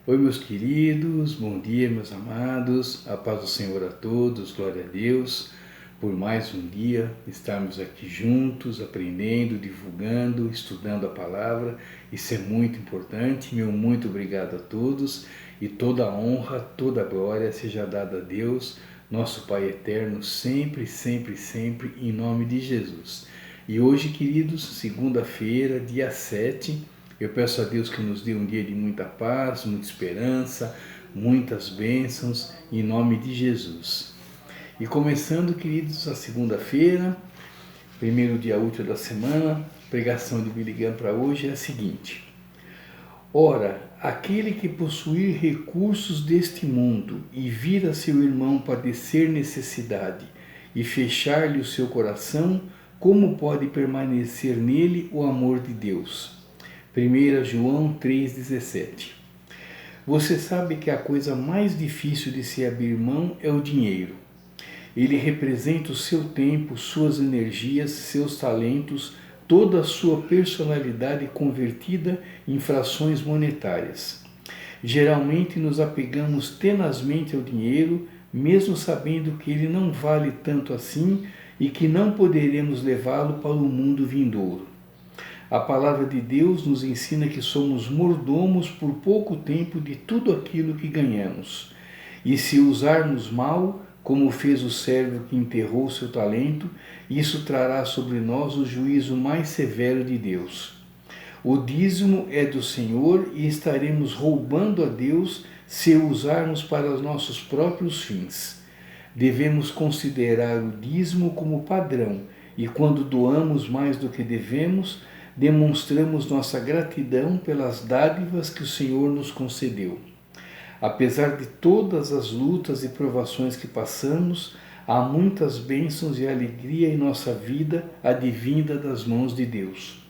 Oi, meus queridos, bom dia, meus amados, a paz do Senhor a todos, glória a Deus, por mais um dia estarmos aqui juntos, aprendendo, divulgando, estudando a palavra. Isso é muito importante. Meu muito obrigado a todos e toda a honra, toda a glória seja dada a Deus, nosso Pai eterno, sempre, sempre, sempre, em nome de Jesus. E hoje, queridos, segunda-feira, dia 7, eu peço a Deus que nos dê um dia de muita paz, muita esperança, muitas bênçãos, em nome de Jesus. E começando, queridos, a segunda-feira, primeiro dia útil da semana, a pregação de Billy Graham para hoje é a seguinte: ora, aquele que possuir recursos deste mundo e vir a seu irmão padecer necessidade e fechar-lhe o seu coração, como pode permanecer nele o amor de Deus? 1 João 3,17. Você sabe que a coisa mais difícil de se abrir mão é o dinheiro. Ele representa o seu tempo, suas energias, seus talentos, toda a sua personalidade convertida em frações monetárias. Geralmente nos apegamos tenazmente ao dinheiro, mesmo sabendo que ele não vale tanto assim e que não poderemos levá-lo para o mundo vindouro. A palavra de Deus nos ensina que somos mordomos por pouco tempo de tudo aquilo que ganhamos. E se usarmos mal, como fez o servo que enterrou seu talento, isso trará sobre nós o juízo mais severo de Deus. O dízimo é do Senhor e estaremos roubando a Deus se o usarmos para os nossos próprios fins. Devemos considerar o dízimo como padrão e quando doamos mais do que devemos, demonstramos nossa gratidão pelas dádivas que o Senhor nos concedeu. Apesar de todas as lutas e provações que passamos, há muitas bênçãos e alegria em nossa vida advinda das mãos de Deus.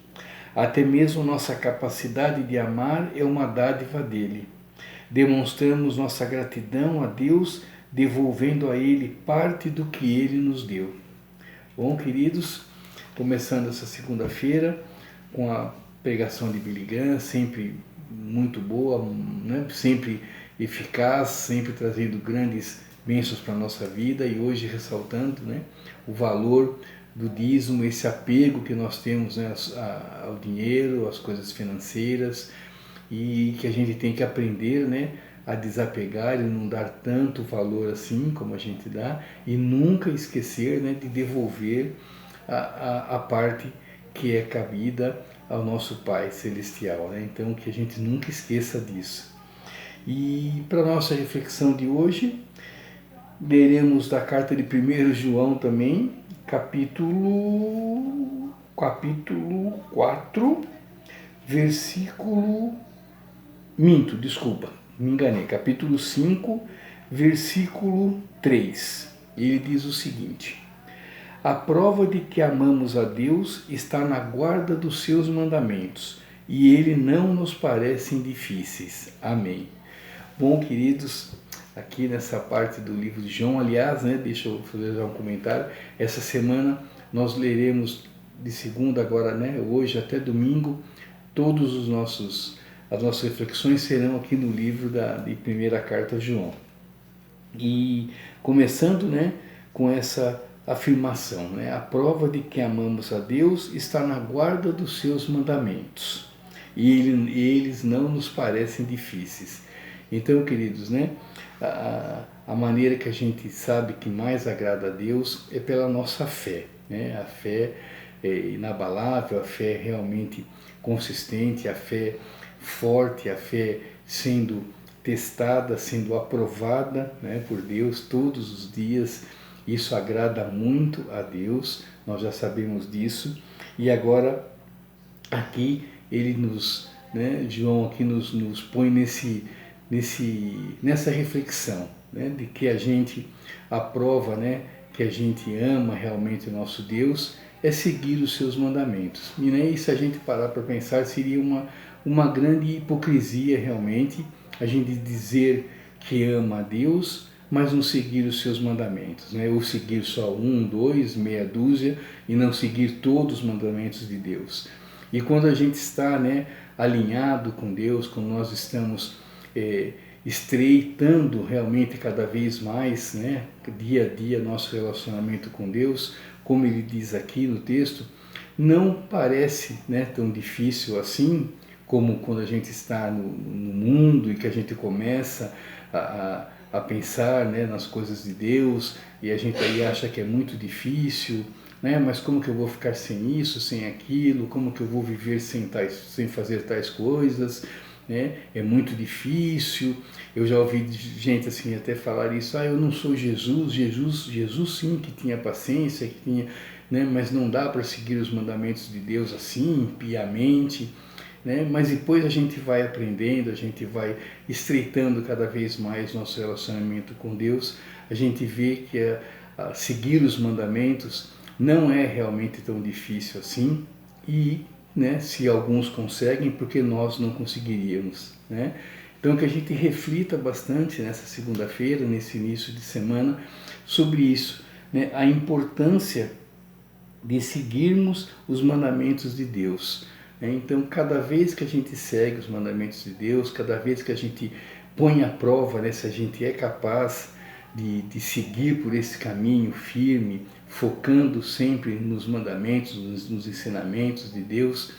Até mesmo nossa capacidade de amar é uma dádiva dele. Demonstramos nossa gratidão a Deus, devolvendo a Ele parte do que Ele nos deu. Bom, queridos, começando essa segunda-feira com a pregação de Billy Graham, sempre muito boa, né? Sempre eficaz, sempre trazendo grandes bênçãos para a nossa vida, e hoje ressaltando, né, o valor do dízimo, esse apego que nós temos, né, ao dinheiro, às coisas financeiras, e que a gente tem que aprender, né, a desapegar e não dar tanto valor assim como a gente dá, e nunca esquecer, né, de devolver a parte que é cabida ao nosso Pai Celestial, né? Então que a gente nunca esqueça disso. E para a nossa reflexão de hoje, leremos da carta de 1 João também, capítulo 4, versículo... me enganei, capítulo 5, versículo 3. Ele diz o seguinte: a prova de que amamos a Deus está na guarda dos seus mandamentos, e ele não nos parecem difíceis. Amém. Bom, queridos, aqui nessa parte do livro de João, aliás, né, deixa eu fazer já um comentário. Essa semana nós leremos de segunda agora, né, hoje até domingo, todos as nossas reflexões serão aqui no livro de primeira carta a João. E começando, né, com essa afirmação, né, a prova de que amamos a Deus está na guarda dos seus mandamentos, e eles não nos parecem difíceis. Então, queridos, né, a maneira que a gente sabe que mais agrada a Deus é pela nossa fé, né? A fé inabalável, a fé realmente consistente, a fé forte, a fé sendo testada, sendo aprovada, né, por Deus todos os dias. Isso agrada muito a Deus, nós já sabemos disso. E agora aqui ele nos, né, João aqui nos põe nessa reflexão, né, de que a gente, a prova, né, que a gente ama realmente o nosso Deus é seguir os seus mandamentos. E, né, se a gente parar para pensar, seria uma grande hipocrisia realmente a gente dizer que ama a Deus, mas não seguir os seus mandamentos, né? Ou seguir só 1, 2, meia dúzia e não seguir todos os mandamentos de Deus. E quando a gente está, né, alinhado com Deus, quando nós estamos estreitando realmente cada vez mais, né, dia a dia, nosso relacionamento com Deus, como ele diz aqui no texto, não parece, né, tão difícil assim, como quando a gente está no mundo e que a gente começa a pensar, né, nas coisas de Deus, e a gente aí acha que é muito difícil, né, mas como que eu vou ficar sem isso, sem aquilo, como que eu vou viver sem fazer tais coisas, né? É muito difícil. Eu já ouvi gente assim até falar isso, eu não sou Jesus sim que tinha paciência, que tinha, né, mas não dá para seguir os mandamentos de Deus assim, piamente, né? Mas depois a gente vai aprendendo, a gente vai estreitando cada vez mais nosso relacionamento com Deus, a gente vê que seguir os mandamentos não é realmente tão difícil assim, e, né, se alguns conseguem, porque nós não conseguiríamos, né? Então que a gente reflita bastante nessa segunda-feira, nesse início de semana, sobre isso, né? A importância de seguirmos os mandamentos de Deus. Então, cada vez que a gente segue os mandamentos de Deus, cada vez que a gente põe à prova, né, se a gente é capaz de seguir por esse caminho firme, focando sempre nos mandamentos, nos ensinamentos de Deus,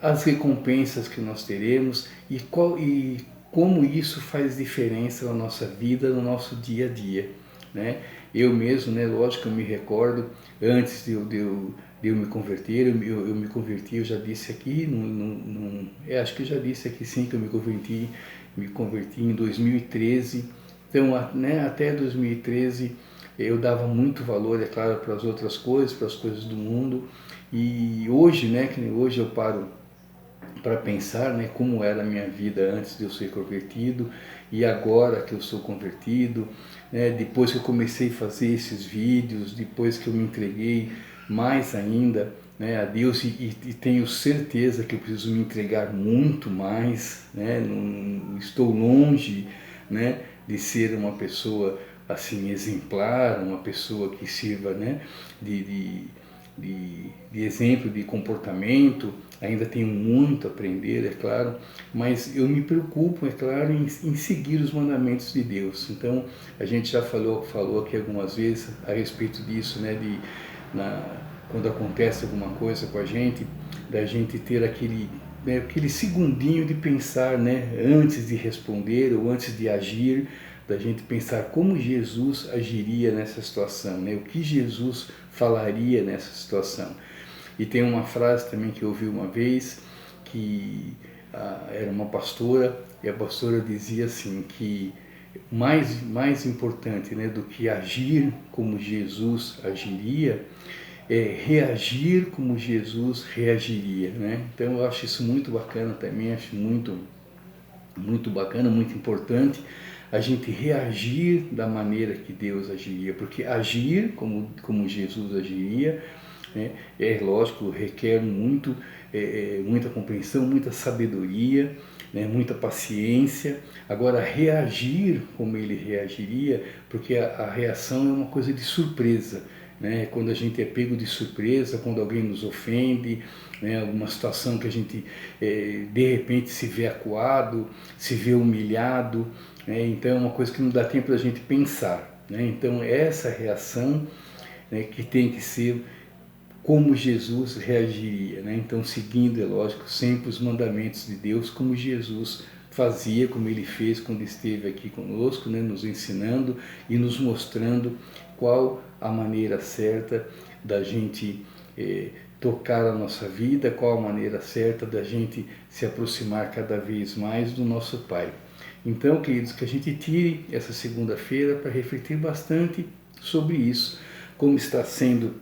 as recompensas que nós teremos e como isso faz diferença na nossa vida, no nosso dia a dia, né? Eu mesmo, né, lógico que eu me recordo, antes de eu me converter, eu me converti, eu já disse aqui, acho que eu já disse aqui sim, que eu me converti em 2013, então, né, até 2013 eu dava muito valor, é claro, para as outras coisas, para as coisas do mundo, e hoje, né, que hoje eu paro para pensar, né, como era a minha vida antes de eu ser convertido e agora que eu sou convertido, né, depois que eu comecei a fazer esses vídeos, depois que eu me entreguei mais ainda, né, a Deus e tenho certeza que eu preciso me entregar muito mais, né, não estou longe, né, de ser uma pessoa assim exemplar, uma pessoa que sirva, né, de exemplo de comportamento. Ainda tenho muito a aprender, é claro, mas eu me preocupo, é claro, em seguir os mandamentos de Deus. Então, a gente já falou aqui algumas vezes a respeito disso, né, quando acontece alguma coisa com a gente, da gente ter aquele segundinho de pensar, né, antes de responder ou antes de agir, da gente pensar como Jesus agiria nessa situação, né, o que Jesus falaria nessa situação. E tem uma frase também que eu ouvi uma vez, que era uma pastora, e a pastora dizia assim, que mais importante, né, do que agir como Jesus agiria, é reagir como Jesus reagiria, né? Então eu acho isso muito bacana também, acho muito bacana, muito importante a gente reagir da maneira que Deus agiria, porque agir como Jesus agiria, né, é lógico, requer muita compreensão, muita sabedoria, né, muita paciência. Agora, reagir como ele reagiria, porque a reação é uma coisa de surpresa, né? Quando a gente é pego de surpresa, quando alguém nos ofende, né, alguma situação que a gente de repente se vê acuado, se vê humilhado, né? Então é uma coisa que não dá tempo da gente pensar, né? Então essa reação, né, que tem que ser como Jesus reagiria, né? Então seguindo, é lógico, sempre os mandamentos de Deus, como Jesus fazia, como ele fez quando esteve aqui conosco, né, nos ensinando e nos mostrando qual a maneira certa da gente tocar a nossa vida, qual a maneira certa da gente se aproximar cada vez mais do nosso Pai. Então, queridos, que a gente tire essa segunda-feira para refletir bastante sobre isso, como está sendo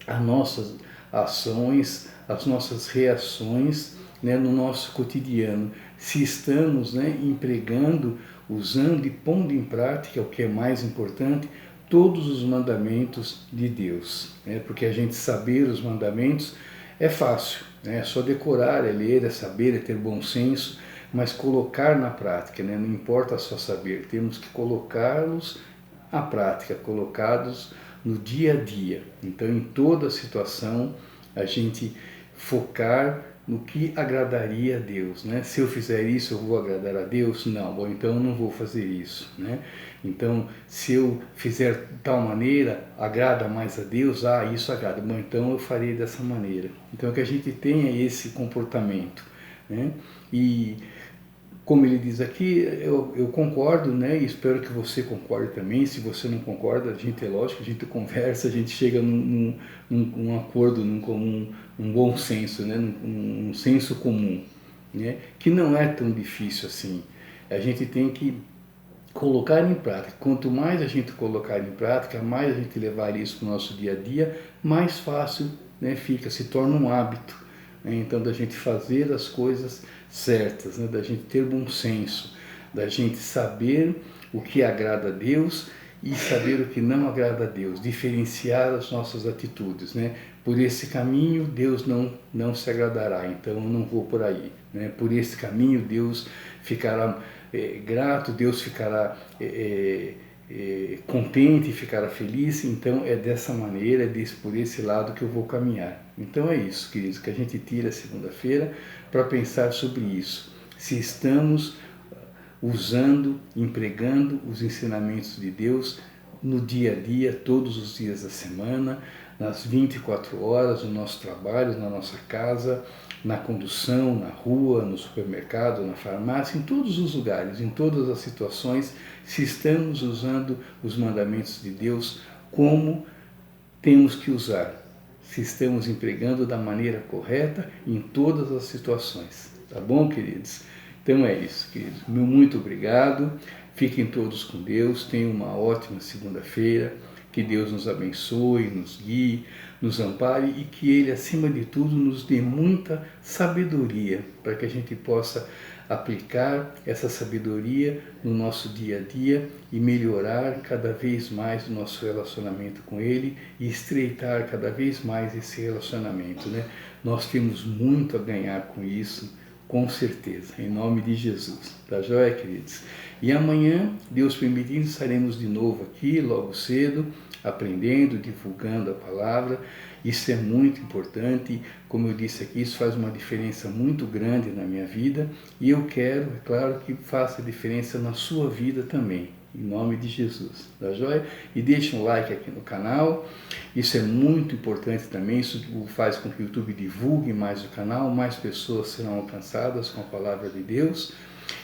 as nossas ações, as nossas reações, né, no nosso cotidiano. Se estamos, né, empregando, usando e pondo em prática, o que é mais importante, todos os mandamentos de Deus, né? Porque a gente saber os mandamentos é fácil, né? É só decorar, é ler, é saber, é ter bom senso, mas colocar na prática, né? Não importa só saber, temos que colocá-los à prática, colocados no dia a dia. Então, em toda situação, a gente focar no que agradaria a Deus, né? Se eu fizer isso, eu vou agradar a Deus? Não, bom, então eu não vou fazer isso, né? Então, se eu fizer de tal maneira, agrada mais a Deus? Ah, isso agrada, bom, então eu farei dessa maneira. Então, que a gente tenha esse comportamento, né? E como ele diz aqui, eu concordo, né? E espero que você concorde também. Se você não concorda, a gente, é lógico, a gente conversa, a gente chega num acordo, num bom senso, né? Num senso comum, né? Que não é tão difícil assim. A gente tem que colocar em prática. Quanto mais a gente colocar em prática, mais a gente levar isso para o nosso dia a dia, mais fácil, né, fica, se torna um hábito. Né? Então, da gente fazer as coisas certas, né? Da gente ter bom senso, da gente saber o que agrada a Deus e saber o que não agrada a Deus, diferenciar as nossas atitudes, né? Por esse caminho Deus não se agradará, então eu não vou por aí, né? Por esse caminho Deus ficará grato, Deus ficará contente, ficará feliz, então é dessa maneira, por esse lado que eu vou caminhar. Então é isso, queridos, que a gente tira a segunda-feira para pensar sobre isso, se estamos usando, empregando os ensinamentos de Deus no dia a dia, todos os dias da semana, nas 24 horas, no nosso trabalho, na nossa casa, na condução, na rua, no supermercado, na farmácia, em todos os lugares, em todas as situações, se estamos usando os mandamentos de Deus como temos que usar, se estamos empregando da maneira correta em todas as situações. Tá bom, queridos? Então é isso, queridos. Muito obrigado. Fiquem todos com Deus. Tenham uma ótima segunda-feira. Que Deus nos abençoe, nos guie, nos ampare e que Ele, acima de tudo, nos dê muita sabedoria para que a gente possa aplicar essa sabedoria no nosso dia a dia e melhorar cada vez mais o nosso relacionamento com Ele e estreitar cada vez mais esse relacionamento, né? Nós temos muito a ganhar com isso, com certeza, em nome de Jesus. Tá joia, queridos? E amanhã, Deus permitindo, estaremos de novo aqui, logo cedo, aprendendo, divulgando a palavra. Isso é muito importante, como eu disse aqui, isso faz uma diferença muito grande na minha vida e eu quero, é claro, que faça diferença na sua vida também, em nome de Jesus, tá joia? E deixe um like aqui no canal, isso é muito importante também, isso faz com que o YouTube divulgue mais o canal, mais pessoas serão alcançadas com a palavra de Deus.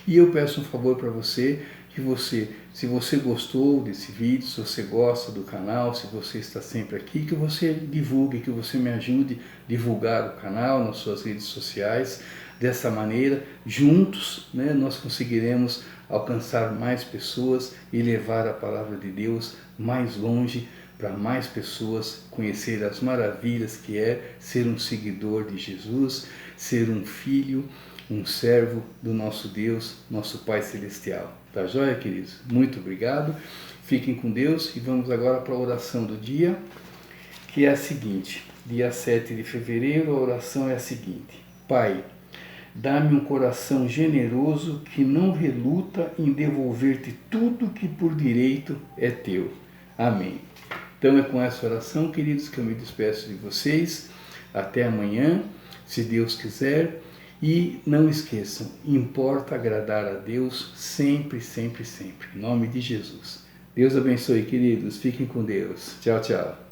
E eu peço um favor para você, que você, se você gostou desse vídeo, se você gosta do canal, se você está sempre aqui, que você divulgue, que você me ajude a divulgar o canal nas suas redes sociais. Dessa maneira, juntos, né, nós conseguiremos alcançar mais pessoas e levar a palavra de Deus mais longe, para mais pessoas conhecer as maravilhas que é ser um seguidor de Jesus, ser um filho, um servo do nosso Deus, nosso Pai Celestial. Tá joia, queridos? Muito obrigado. Fiquem com Deus e vamos agora para a oração do dia, que é a seguinte. Dia 7 de fevereiro, a oração é a seguinte. Pai, dá-me um coração generoso que não reluta em devolver-te tudo que por direito é teu. Amém. Então é com essa oração, queridos, que eu me despeço de vocês. Até amanhã, se Deus quiser. E não esqueçam, importa agradar a Deus sempre, sempre, sempre. Em nome de Jesus. Deus abençoe, queridos. Fiquem com Deus. Tchau, tchau.